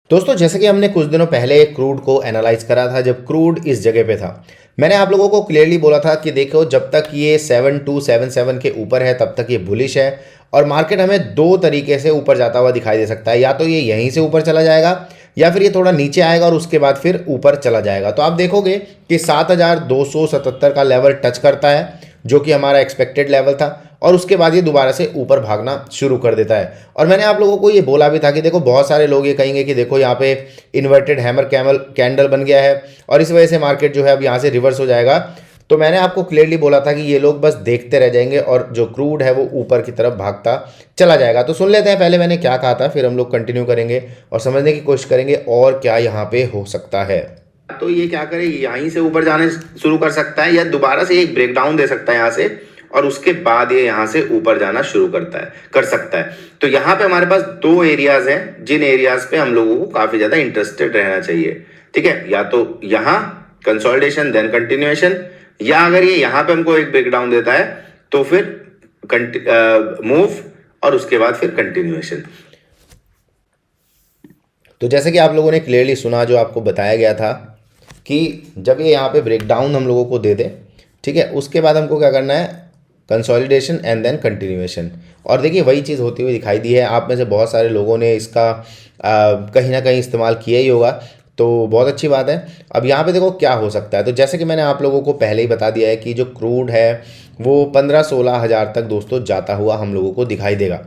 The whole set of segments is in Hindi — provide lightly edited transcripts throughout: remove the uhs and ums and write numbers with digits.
दोस्तों जैसे कि हमने कुछ दिनों पहले क्रूड को एनालाइज करा था, जब क्रूड इस जगह पे था, मैंने आप लोगों को क्लियरली बोला था कि देखो जब तक ये 7277 के ऊपर है तब तक ये बुलिश है और मार्केट हमें दो तरीके से ऊपर जाता हुआ दिखाई दे सकता है। या तो ये यहीं से ऊपर चला जाएगा या फिर ये थोड़ा नीचे आएगा और उसके बाद फिर ऊपर चला जाएगा। तो आप देखोगे कि 7277 का लेवल टच करता है जो कि हमारा एक्सपेक्टेड लेवल था और उसके बाद ये दोबारा से ऊपर भागना शुरू कर देता है। और मैंने आप लोगों को ये बोला भी था कि देखो बहुत सारे लोग ये कहेंगे कि देखो यहाँ पे इन्वर्टेड हैमर कैंडल बन गया है और इस वजह से मार्केट जो है अब यहाँ से रिवर्स हो जाएगा। तो मैंने आपको क्लियरली बोला था कि ये लोग बस देखते रह जाएंगे और जो क्रूड है वो ऊपर की तरफ भागता चला जाएगा। तो सुन लेते हैं पहले मैंने क्या कहा था, फिर हम लोग कंटिन्यू करेंगे और समझने की कोशिश करेंगे और क्या यहाँ पे हो सकता है। तो ये क्या करे, यहीं से ऊपर जाने शुरू कर सकता है या दोबारा से एक ब्रेकडाउन दे सकता है यहाँ से और उसके बाद ये यहाँ से ऊपर जाना शुरू कर सकता है। तो यहाँ पे हमारे पास दो एरियाज हैं जिन एरियाज पे हम लोगों को काफी ज्यादा इंटरेस्टेड रहना चाहिए। ठीक है, या तो यहाँ कंसोलिडेशन देन कंटिन्यूएशन, या अगर ये यहाँ पे हमको एक ब्रेकडाउन देता है तो फिर मूव और उसके बाद फिर कंटिन्यूएशन। तो जैसे कि आप लोगों ने क्लियरली सुना, जो आपको बताया गया था कि जब ये यहाँ पे ब्रेकडाउन हम लोगों को दे दे, ठीक है, उसके बाद हमको क्या करना है, कंसोलिडेशन एंड देन कंटिन्यूएशन। और देखिए वही चीज़ होती हुई दिखाई दी है। आप में से बहुत सारे लोगों ने इसका कहीं ना कहीं इस्तेमाल किया ही होगा, तो बहुत अच्छी बात है। अब यहाँ पे देखो क्या हो सकता है। तो जैसे कि मैंने आप लोगों को पहले ही बता दिया है कि जो क्रूड है वो 15-16 हज़ार तक दोस्तों जाता हुआ हम लोगों को दिखाई देगा।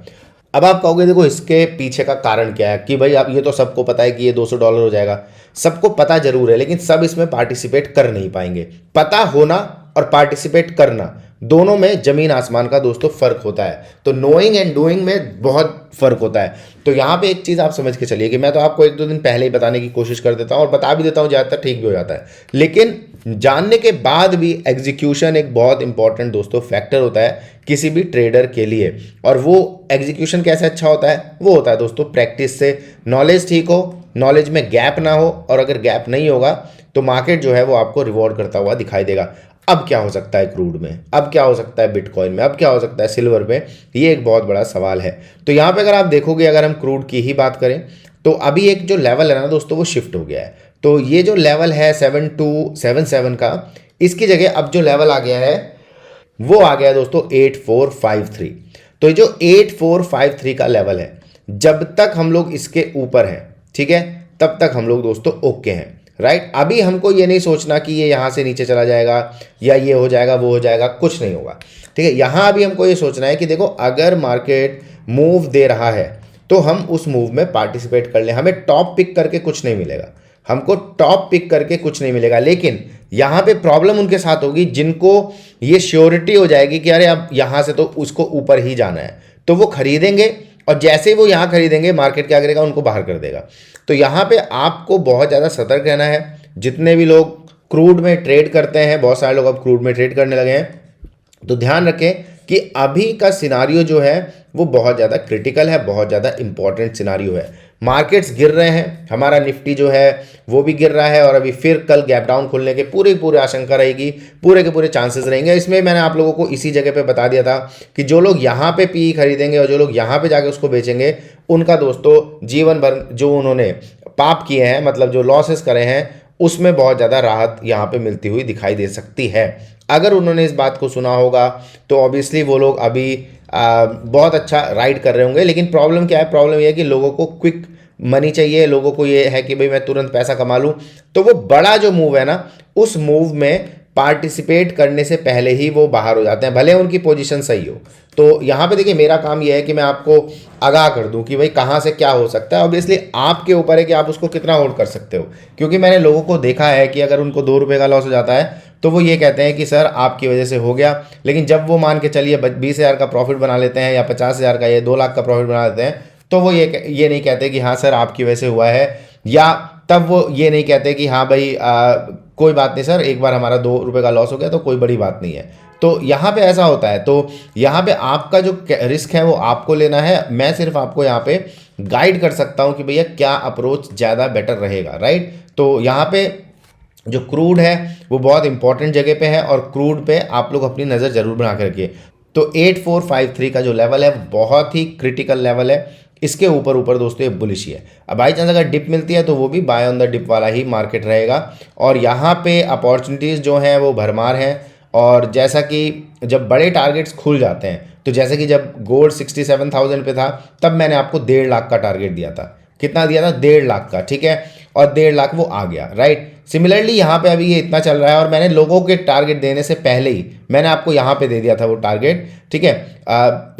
अब आप कहोगे देखो इसके पीछे का कारण क्या है कि भाई अब ये तो सबको पता है कि ये $200 हो जाएगा। सबको पता जरूर है लेकिन सब इसमें पार्टिसिपेट कर नहीं पाएंगे। पता होना और पार्टिसिपेट करना दोनों में जमीन आसमान का दोस्तों फर्क होता है। तो नोइंग एंड डूइंग में बहुत फर्क होता है। तो यहाँ पे एक चीज़ आप समझ के चलिए कि मैं तो आपको 1-2 दिन पहले ही बताने की कोशिश कर देता हूँ और बता भी देता हूँ, ज़्यादातर ठीक भी हो जाता है। लेकिन जानने के बाद भी एग्जीक्यूशन एक बहुत इंपॉर्टेंट दोस्तों फैक्टर होता है किसी भी ट्रेडर के लिए। और वो एग्जीक्यूशन कैसे अच्छा होता है, वो होता है दोस्तों प्रैक्टिस से। नॉलेज ठीक हो, नॉलेज में गैप ना हो, और अगर गैप नहीं होगा तो मार्केट जो है वो आपको रिवॉर्ड करता हुआ दिखाई देगा। अब क्या हो सकता है क्रूड में, अब क्या हो सकता है बिटकॉइन में, अब क्या हो सकता है सिल्वर में, ये एक बहुत बड़ा सवाल है। तो यहाँ पे अगर आप देखोगे, अगर हम क्रूड की ही बात करें तो अभी एक जो लेवल है ना दोस्तों वो शिफ्ट हो गया है। तो ये जो लेवल है 7277 का, इसकी जगह अब जो लेवल आ गया है वो आ गया है दोस्तों 8453। तो ये जो 8453 का लेवल है, जब तक हम लोग इसके ऊपर हैं, ठीक है, तब तक हम लोग दोस्तों ओके हैं, राइट। अभी हमको ये नहीं सोचना कि ये यहाँ से नीचे चला जाएगा या ये हो जाएगा वो हो जाएगा, कुछ नहीं होगा, ठीक है। यहाँ अभी हमको ये सोचना है कि देखो अगर मार्केट मूव दे रहा है तो हम उस मूव में पार्टिसिपेट कर लें। हमें टॉप पिक करके कुछ नहीं मिलेगा, हमको टॉप पिक करके कुछ नहीं मिलेगा। लेकिन यहाँ पे प्रॉब्लम उनके साथ होगी जिनको ये श्योरिटी हो जाएगी कि अरे अब यहाँ से तो उसको ऊपर ही जाना है, तो वो खरीदेंगे और जैसे ही वो यहाँ खरीदेंगे मार्केट क्या करेगा, उनको बाहर कर देगा। तो यहाँ पे आपको बहुत ज़्यादा सतर्क रहना है। जितने भी लोग क्रूड में ट्रेड करते हैं, बहुत सारे लोग अब क्रूड में ट्रेड करने लगे हैं, तो ध्यान रखें कि अभी का सिनारियो जो है वो बहुत ज़्यादा क्रिटिकल है, बहुत ज़्यादा इंपॉर्टेंट सिनारियो है। मार्केट्स गिर रहे हैं, हमारा निफ्टी जो है वो भी गिर रहा है और अभी फिर कल गैप डाउन खुलने के पूरे आशंका रहेगी, पूरे के पूरे चांसेस रहेंगे। इसमें मैंने आप लोगों को इसी जगह पे बता दिया था कि जो लोग यहाँ पे पी खरीदेंगे और जो लोग यहाँ पे जाके उसको बेचेंगे, उनका दोस्तों जीवन भर जो उन्होंने पाप किए हैं, मतलब जो लॉसेस करे हैं, उसमें बहुत ज़्यादा राहत यहाँ पे मिलती हुई दिखाई दे सकती है। अगर उन्होंने इस बात को सुना होगा तो ऑब्वियसली वो लोग अभी बहुत अच्छा राइड कर रहे होंगे। लेकिन प्रॉब्लम क्या है, प्रॉब्लम ये है कि लोगों को क्विक मनी चाहिए, लोगों को ये है कि भाई मैं तुरंत पैसा कमा लूँ। तो वो बड़ा जो मूव है ना, उस मूव में पार्टिसिपेट करने से पहले ही वो बाहर हो जाते हैं, भले उनकी पोजीशन सही हो। तो यहाँ पे देखिए मेरा काम ये है कि मैं आपको आगाह कर दूं कि भाई कहाँ से क्या हो सकता है। ऑब्वियसली आपके ऊपर है कि आप उसको कितना होल्ड कर सकते हो, क्योंकि मैंने लोगों को देखा है कि अगर उनको ₹2 का लॉस हो जाता है तो वो ये कहते हैं कि सर आपकी वजह से हो गया। लेकिन जब वो मान के चलिए 20,000 का प्रॉफिट बना लेते हैं या 50,000 का या 2 लाख का प्रॉफिट बना लेते हैं, तो वो ये नहीं कहते कि हाँ सर आपकी वजह से हुआ है, या तब वो ये नहीं कहते कि हाँ भाई कोई बात नहीं सर, एक बार हमारा ₹2 का लॉस हो गया तो कोई बड़ी बात नहीं है। तो यहाँ पे ऐसा होता है। तो यहाँ पे आपका जो रिस्क है वो आपको लेना है। मैं सिर्फ आपको यहाँ पे गाइड कर सकता हूँ कि भैया क्या अप्रोच ज़्यादा बेटर रहेगा, राइट। तो यहाँ पे जो क्रूड है वो बहुत इंपॉर्टेंट जगह पे है और क्रूड पे आप लोग अपनी नज़र जरूर बना कर रखिए। तो 8453 का जो लेवल है बहुत ही क्रिटिकल लेवल है। इसके ऊपर ऊपर दोस्तों ये बुलिश ही है। अब बाई चांस अगर डिप मिलती है तो वो भी बाय ऑन द डिप वाला ही मार्केट रहेगा, और यहाँ पे अपॉर्चुनिटीज़ जो हैं वो भरमार हैं। और जैसा कि जब बड़े टारगेट्स खुल जाते हैं, तो जैसे कि जब गोल्ड 67,000 पे था तब मैंने आपको 1.5 लाख का टारगेट दिया था। कितना दिया था? 1.5 लाख का, ठीक है, और 1.5 लाख वो आ गया, राइट। सिमिलरली यहाँ पे अभी ये इतना चल रहा है, और मैंने लोगों के टारगेट देने से पहले ही मैंने आपको यहाँ पे दे दिया था वो टारगेट, ठीक है।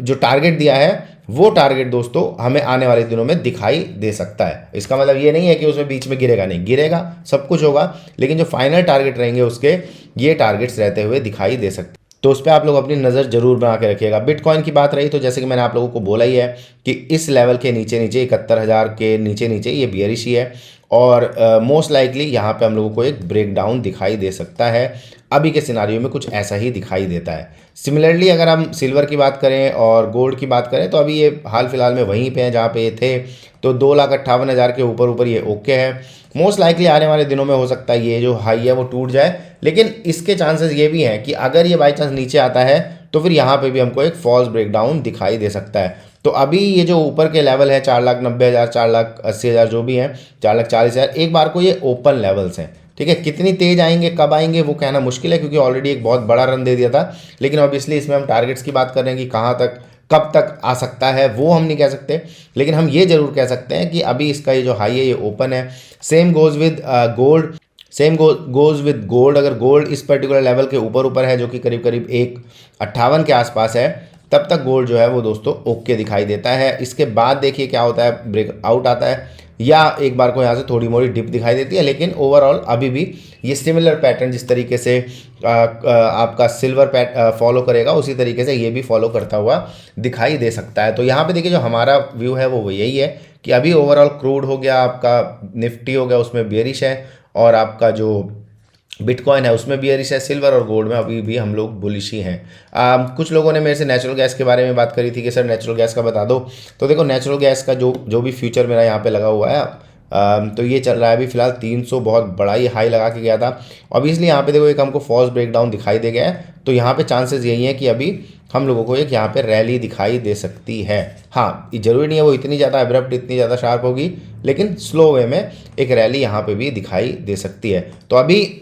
जो टारगेट दिया है वो टारगेट दोस्तों हमें आने वाले दिनों में दिखाई दे सकता है। इसका मतलब ये नहीं है कि उसमें बीच में गिरेगा, नहीं गिरेगा, सब कुछ होगा, लेकिन जो फाइनल टारगेट रहेंगे उसके ये टारगेट्स रहते हुए दिखाई दे सकते हैं। तो उस पर आप लोग अपनी नज़र जरूर बना के रखिएगा। बिटकॉइन की बात रही तो जैसे कि मैंने आप लोगों को बोला ही है कि इस लेवल के नीचे नीचे 71,000 के नीचे नीचे ये बियरिश ही है, और मोस्ट लाइकली यहाँ पे हम लोगों को एक ब्रेकडाउन दिखाई दे सकता है। अभी के सिनारियो में कुछ ऐसा ही दिखाई देता है। सिमिलरली अगर हम सिल्वर की बात करें और गोल्ड की बात करें तो अभी ये हाल फिलहाल में वहीं पे हैं जहाँ पे ये थे, तो 2,58,000 के ऊपर ऊपर ये ओके है। मोस्ट लाइकली आने वाले दिनों में हो सकता है ये जो हाई है वो टूट जाए, लेकिन इसके चांसेस ये भी हैं कि अगर ये बाई चांस नीचे आता है तो फिर यहाँ पे भी हमको एक फॉल्स ब्रेकडाउन दिखाई दे सकता है। तो अभी ये जो ऊपर के लेवल है 4,90,000, 4,80,000 जो भी हैं, 4,40,000, एक बार को ये ओपन लेवल्स हैं, ठीक है। कितनी तेज आएंगे, कब आएंगे वो कहना मुश्किल है, क्योंकि ऑलरेडी एक बहुत बड़ा रन दे दिया था। लेकिन ऑब्वियसली इसमें हम टारगेट्स की बात कर रहे हैं कि कहाँ तक कब तक आ सकता है वो हम नहीं कह सकते, लेकिन हम ये जरूर कह सकते हैं कि अभी इसका ये जो हाई है ये ओपन है। Same goes with gold, same goes with gold. अगर गोल्ड इस पर्टिकुलर लेवल के ऊपर ऊपर है जो कि करीब करीब 1,58 के आसपास है, तब तक गोल्ड जो है वो दोस्तों ओके दिखाई देता है। इसके बाद देखिए क्या होता है, ब्रेकआउट आता है या एक बार को यहाँ से थोड़ी मोड़ी डिप दिखाई देती है, लेकिन ओवरऑल अभी भी ये सिमिलर पैटर्न जिस तरीके से आपका सिल्वर फॉलो करेगा उसी तरीके से ये भी फॉलो करता हुआ दिखाई दे सकता है। तो यहाँ पे देखिए जो हमारा व्यू है वो यही है कि अभी ओवरऑल क्रूड हो गया, आपका निफ्टी हो गया, उसमें बेयरिश है, और आपका जो बिटकॉइन है उसमें बियरिश है, सिल्वर और गोल्ड में अभी भी हम लोग बुलिश ही हैं। कुछ लोगों ने मेरे से नेचुरल गैस के बारे में बात करी थी कि सर नेचुरल गैस का बता दो। तो देखो नेचुरल गैस का जो भी फ्यूचर मेरा यहाँ पे लगा हुआ है, तो ये चल रहा है अभी फिलहाल 300, बहुत बड़ा ही हाई लगा के गया था। ऑब्वियसली यहाँ पे देखो एक हमको फॉल्स ब्रेकडाउन दिखाई दे गया है, तो यहाँ पे चांसेस यही है कि अभी हम लोगों को एक यहाँ पे रैली दिखाई दे सकती है। हाँ, ये जरूरी नहीं है वो इतनी ज़्यादा एब्रप्ट, इतनी ज़्यादा शार्प होगी, लेकिन स्लो वे में एक रैली यहाँ पे भी दिखाई दे सकती है। तो अभी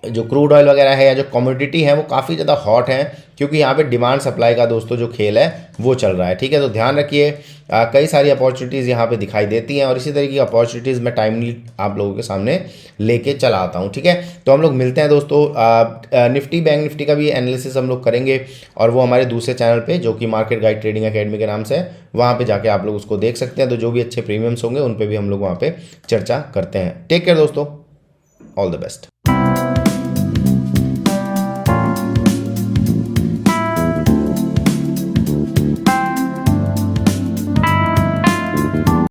जो क्रूड ऑयल वगैरह है या जो कमोडिटी है वो काफ़ी ज़्यादा हॉट है, क्योंकि यहाँ पे डिमांड सप्लाई का दोस्तों जो खेल है वो चल रहा है, ठीक है। तो ध्यान रखिए, कई सारी अपॉर्चुनिटीज़ यहाँ पे दिखाई देती हैं, और इसी तरीके की अपॉर्चुनिटीज़ मैं टाइमली आप लोगों के सामने लेके चला आता हूँ, ठीक है। तो हम लोग मिलते हैं दोस्तों, निफ्टी बैंक निफ्टी का भी एनालिसिस हम लोग करेंगे, और वो हमारे दूसरे चैनल पे जो कि मार्केट गाइड ट्रेडिंग एकेडमी के नाम से है, वहाँ पे जाके आप लोग उसको देख सकते हैं। तो जो भी अच्छे प्रीमियम्स होंगे उन पर भी हम लोग वहाँ पर चर्चा करते हैं। टेक केयर दोस्तों, ऑल द बेस्ट।